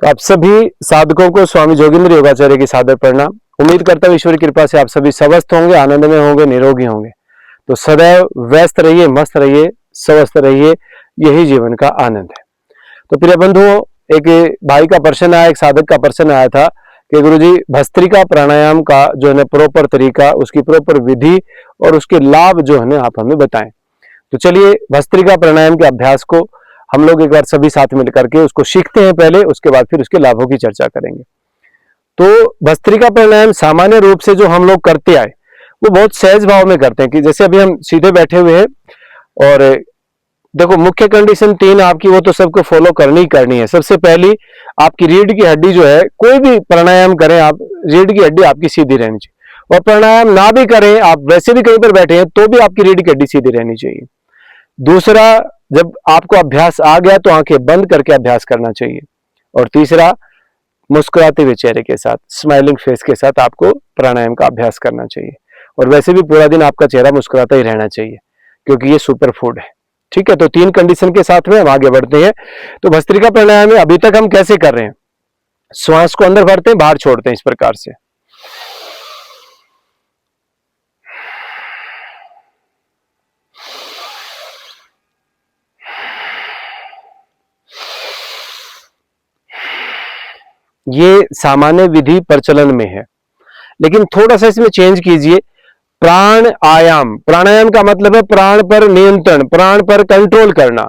तो आप सभी साधकों को स्वामी जोगिंद्र योगाचार्य की सादर प्रणाम। उम्मीद करता हूँ ईश्वर की कृपा से आप सभी स्वस्थ होंगे, आनंद में होंगे, निरोगी होंगे। तो सदैव व्यस्त रहिए, मस्त रहिए, स्वस्थ रहिए, यही जीवन का आनंद है। तो प्रिय बंधुओं, एक भाई का प्रश्न आया, एक साधक का प्रश्न आया था कि गुरुजी भस्त्रिका प्राणायाम का जो है ना प्रॉपर तरीका, उसकी प्रॉपर विधि और उसके लाभ जो है ना आप हमें बताएं। तो चलिए भस्त्रिका प्राणायाम के अभ्यास को हम लोग एक बार सभी साथ मिल करके उसको सीखते हैं पहले, उसके बाद फिर उसके लाभों की चर्चा करेंगे। तो भस्त्रिका प्राणायाम सामान्य रूप से जो हम लोग करते आए वो बहुत सहज भाव में करते हैं कि जैसे अभी हम सीधे बैठे हुए हैं और देखो मुख्य कंडीशन 3 आपकी, वो तो सबको फॉलो करनी ही करनी है। सबसे पहली आपकी रीढ़ की हड्डी जो है, कोई भी प्राणायाम करें आप, रीढ़ की हड्डी आपकी सीधी रहनी चाहिए। और प्राणायाम ना भी करें आप, वैसे भी कहीं पर बैठे हैं तो भी आपकी रीढ़ की हड्डी सीधी रहनी चाहिए। दूसरा, जब आपको अभ्यास आ गया तो आंखें बंद करके अभ्यास करना चाहिए। और तीसरा, मुस्कुराते हुए चेहरे के साथ, स्माइलिंग फेस के साथ आपको प्राणायाम का अभ्यास करना चाहिए। और वैसे भी पूरा दिन आपका चेहरा मुस्कुराता ही रहना चाहिए, क्योंकि ये सुपर फूड है। ठीक है, तो 3 कंडीशन के साथ में हम आगे बढ़ते हैं। तो भस्त्रिका प्राणायाम में अभी तक हम कैसे कर रहे हैं? श्वास को अंदर भरते हैं, बाहर छोड़ते हैं, इस प्रकार से। ये सामान्य विधि प्रचलन में है, लेकिन थोड़ा सा इसमें चेंज कीजिए। प्राण आयाम, प्राणायाम का मतलब है प्राण पर नियंत्रण, प्राण पर कंट्रोल करना।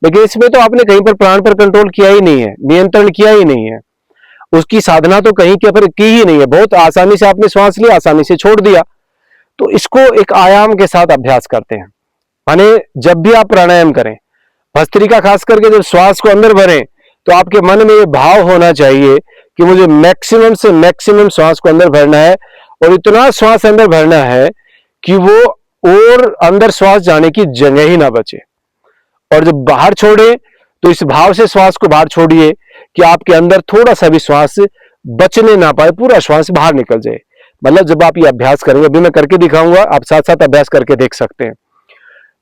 लेकिन इसमें तो आपने कहीं पर प्राण पर कंट्रोल किया ही नहीं है, नियंत्रण किया ही नहीं है, उसकी साधना तो कहीं के पर की ही नहीं है। बहुत आसानी से आपने श्वास लिया, आसानी से छोड़ दिया। तो इसको एक आयाम के साथ अभ्यास करते हैं। माने जब भी आप प्राणायाम करें, भस्त्रिका खास करके जब श्वास को अंदर भरें, तो आपके मन में ये भाव होना चाहिए कि मुझे मैक्सिमम से मैक्सिमम श्वास को अंदर भरना है, और इतना श्वास अंदर भरना है कि वो और अंदर श्वास जाने की जगह ही ना बचे। और जब बाहर छोड़े तो इस भाव से श्वास को बाहर छोड़िए कि आपके अंदर थोड़ा सा भी श्वास बचने ना पाए, पूरा श्वास बाहर निकल जाए। मतलब जब आप ये अभ्यास करेंगे, अभी मैं करके दिखाऊंगा, आप साथ साथ अभ्यास करके देख सकते हैं।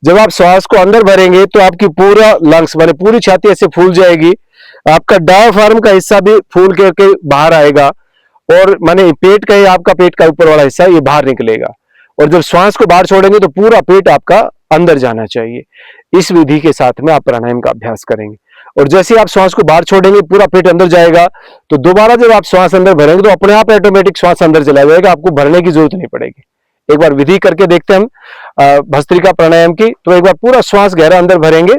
जब आप श्वास को अंदर भरेंगे तो आपकी पूरा लंग्स माने पूरी छाती ऐसे फूल जाएगी, आपका डायफ्राम का हिस्सा भी फूल करके बाहर आएगा, और माने पेट का ही, आपका पेट का ऊपर वाला हिस्सा ये बाहर निकलेगा। और जब श्वास को बाहर छोड़ेंगे तो पूरा पेट आपका अंदर जाना चाहिए। इस विधि के साथ में आप प्राणायाम का अभ्यास करेंगे, और जैसे आप श्वास को बाहर छोड़ेंगे पूरा पेट अंदर जाएगा। तो दोबारा जब आप श्वास अंदर भरेंगे तो अपने आप ऑटोमेटिक श्वास अंदर चला जाएगा, आपको भरने की जरूरत नहीं पड़ेगी। एक बार विधि करके देखते हैं हम भस्त्रिका प्राणायाम की। तो एक बार पूरा श्वास गहरा अंदर भरेंगे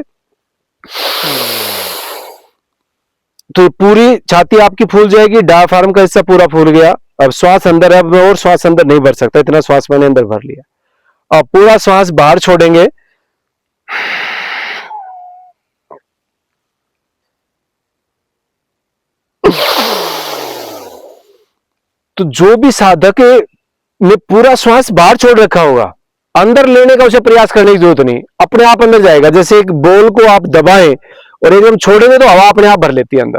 तो पूरी छाती आपकी फूल जाएगी, डायफ्राम का हिस्सा पूरा फूल गया। अब श्वास अंदर है, अब मैं और श्वास अंदर नहीं भर सकता, इतना श्वास मैंने अंदर भर लिया। अब पूरा श्वास बाहर छोड़ेंगे। तो जो भी साधक ने पूरा श्वास बाहर छोड़ रखा होगा, अंदर लेने का उसे प्रयास करने की जरूरत नहीं, अपने आप अंदर जाएगा। जैसे एक बॉल को आप दबाएं और एकदम छोड़ेंगे तो हवा अपने आप भर लेती है अंदर,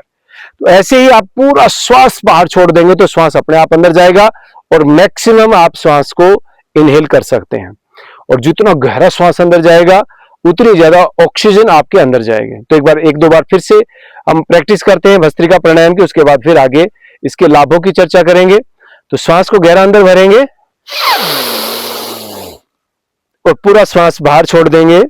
तो ऐसे ही आप पूरा श्वास बाहर छोड़ देंगे तो श्वास अपने आप अंदर जाएगा, और मैक्सिमम आप श्वास को इनहेल कर सकते हैं। और जितना गहरा श्वास अंदर जाएगा उतनी ज्यादा ऑक्सीजन आपके अंदर जाएगी। तो एक बार, 1-2 बार फिर से हम प्रैक्टिस करते हैं भस्त्रिका प्राणायाम की, उसके बाद फिर आगे इसके लाभों की चर्चा करेंगे। तो श्वास को गहरा अंदर भरेंगे और पूरा श्वास बाहर छोड़ देंगे।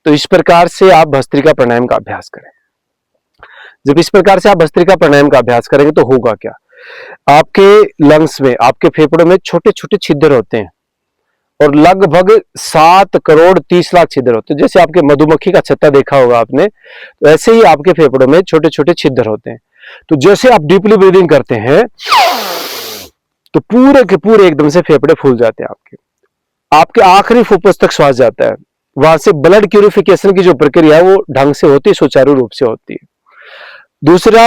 तो इस प्रकार से आप भस्त्रिका प्राणायाम का अभ्यास करें। जब इस प्रकार से आप भस्त्रिका प्राणायाम का अभ्यास करेंगे तो होगा क्या, आपके लंग्स में, आपके फेफड़ों में छोटे छोटे छिद्र होते हैं, और लगभग 7 करोड़ 30 लाख छिद्र होते हैं। जैसे आपके मधुमक्खी का छत्ता देखा होगा आपने, तो ऐसे ही आपके फेफड़ों में छोटे छोटे छिद्र होते हैं। तो जैसे आप डीपली ब्रीदिंग करते हैं तो पूरे के पूरे एकदम से फेफड़े फूल जाते हैं आपके आखिरी फुफ्फुस तक श्वास जाता है। वहां से ब्लड प्यूरिफिकेशन की जो प्रक्रिया है वो ढंग से होती है, सुचारू रूप से होती है। दूसरा,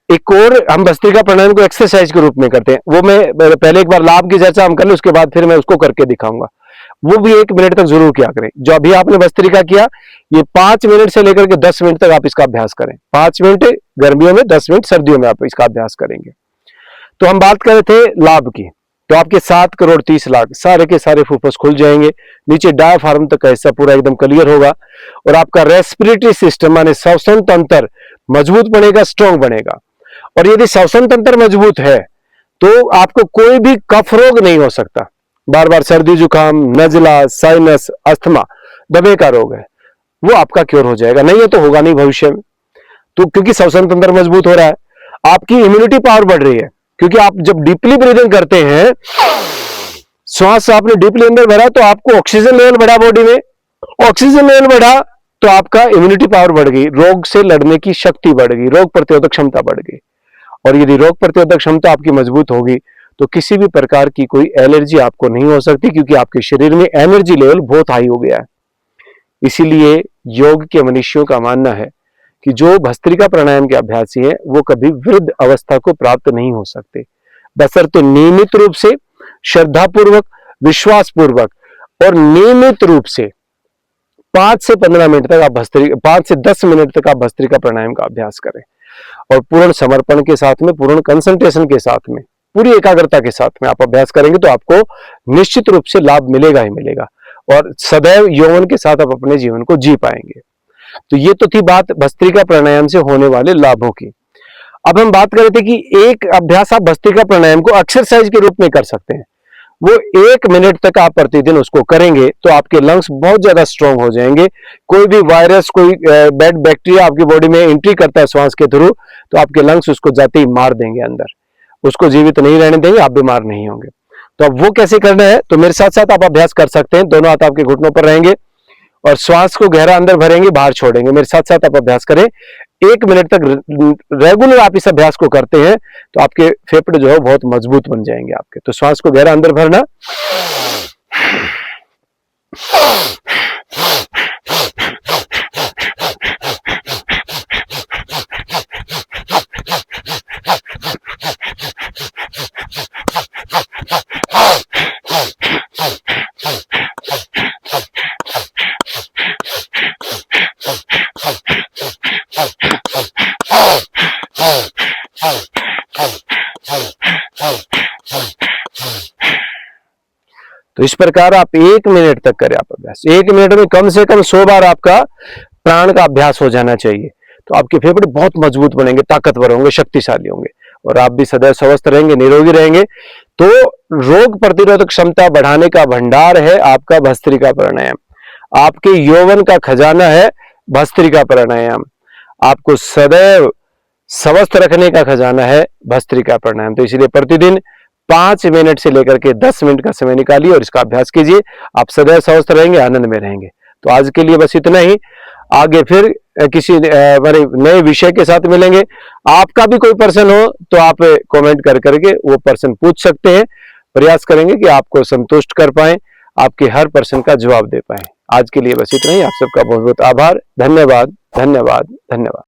एक और हम भस्त्रिका प्राणायाम को एक्सरसाइज के रूप में करते हैं, वो मैं पहले एक बार लाभ की चर्चा हम कर लें, उसके बाद फिर मैं उसको करके दिखाऊंगा। वो भी 1 मिनट तक जरूर किया करें। जो अभी आपने भस्त्रिका किया, ये 5 मिनट से लेकर के 10 मिनट तक आप इसका अभ्यास करें। 5 मिनट गर्मियों में, 10 मिनट सर्दियों में आप इसका अभ्यास करेंगे। तो हम बात कर रहे थे लाभ की, तो आपके 7 करोड़ 30 लाख सारे के सारे फुफ्फुस खुल जाएंगे, नीचे डायफ्राम तक का हिस्सा पूरा एकदम क्लियर होगा, और आपका रेस्पिरेटरी सिस्टम माने श्वसन तंत्र मजबूत बनेगा, स्ट्रांग बनेगा। और यदि श्वसन तंत्र मजबूत है तो आपको कोई भी कफ रोग नहीं हो सकता। बार बार सर्दी जुकाम, नजला, साइनस, अस्थमा, दमे का रोग है, वो आपका क्योर हो जाएगा। नहीं है तो होगा नहीं भविष्य में। तो क्योंकि श्वसन तंत्र मजबूत हो रहा है, आपकी इम्यूनिटी पावर बढ़ रही है, क्योंकि आप जब डीपली ब्रीदिंग करते हैं, श्वास आपने डीपली अंदर भरा तो आपको ऑक्सीजन लेवल बढ़ा, बॉडी में ऑक्सीजन लेवल बढ़ा तो आपका इम्यूनिटी पावर बढ़ गई, रोग से लड़ने की शक्ति बढ़ गई, रोग प्रतिरोधक क्षमता बढ़ गई। और यदि रोग प्रतिरोधक क्षमता आपकी मजबूत होगी तो किसी भी प्रकार की कोई एलर्जी आपको नहीं हो सकती, क्योंकि आपके शरीर में एनर्जी लेवल बहुत हाई हो गया है। इसीलिए योग के मनुष्यों का मानना है कि जो भस्त्रिका प्राणायाम के अभ्यासी हैं वो कभी वृद्ध अवस्था को प्राप्त नहीं हो सकते, बशर्ते नियमित रूप से, श्रद्धापूर्वक, विश्वासपूर्वक और नियमित रूप से 5 से 15 मिनट तक आप 5 से 10 मिनट तक आप भस्त्रिका प्राणायाम का अभ्यास करें, और पूर्ण समर्पण के साथ में, पूर्ण कंसंट्रेशन के साथ में, पूरी एकाग्रता के साथ में आप अभ्यास करेंगे तो आपको निश्चित रूप से लाभ मिलेगा ही मिलेगा, और सदैव यौवन के साथ आप अपने जीवन को जी पाएंगे। तो ये तो थी बात भस्त्रिका प्राणायाम से होने वाले लाभों की। अब हम बात कर रहे थे कि एक अभ्यास आप भस्त्रिका प्राणायाम को एक्सरसाइज के रूप में कर सकते हैं। वो 1 मिनट तक आप प्रतिदिन उसको करेंगे तो आपके लंग्स बहुत ज्यादा स्ट्रांग हो जाएंगे। कोई भी वायरस, कोई बैड बैक्टीरिया आपकी बॉडी में एंट्री करता है श्वास के थ्रू, तो आपके लंग्स उसको जाते ही मार देंगे अंदर, उसको जीवित नहीं रहने देंगे, आप बीमार नहीं होंगे। तो अब वो कैसे करना है, तो मेरे साथ साथ आप अभ्यास कर सकते हैं। दोनों हाथ आपके घुटनों पर रहेंगे और श्वास को गहरा अंदर भरेंगे, बाहर छोड़ेंगे। मेरे साथ साथ आप अभ्यास करें। 1 मिनट तक रेगुलर आप इस अभ्यास को करते हैं तो आपके फेफड़े जो है बहुत मजबूत बन जाएंगे आपके। तो श्वास को गहरा अंदर भरना, तो इस प्रकार आप 1 मिनट तक करें आप अभ्यास। 1 मिनट में कम से कम 100 बार आपका प्राण का अभ्यास हो जाना चाहिए। तो आपके फेफड़े बहुत मजबूत बनेंगे, ताकतवर होंगे, शक्तिशाली होंगे, और आप भी सदैव स्वस्थ रहेंगे, निरोगी रहेंगे। तो रोग प्रतिरोधक क्षमता बढ़ाने का भंडार है आपका भस्त्रिका प्राणायाम। आपके यौवन का खजाना है भस्त्रिका प्राणायाम। आपको सदैव स्वस्थ रखने का खजाना है भस्त्रिका प्राणायाम। तो इसलिए प्रतिदिन 5 मिनट से लेकर के 10 मिनट का समय निकालिए और इसका अभ्यास कीजिए। आप सदैव स्वस्थ रहेंगे, आनंद में रहेंगे। तो आज के लिए बस इतना ही। आगे फिर किसी नए विषय के साथ मिलेंगे। आपका भी कोई प्रश्न हो तो आप कमेंट कर करके वो प्रश्न पूछ सकते हैं। प्रयास करेंगे कि आपको संतुष्ट कर पाए, आपके हर प्रश्न का जवाब दे पाए। आज के लिए बस इतना ही। आप सबका बहुत बहुत आभार। धन्यवाद, धन्यवाद, धन्यवाद।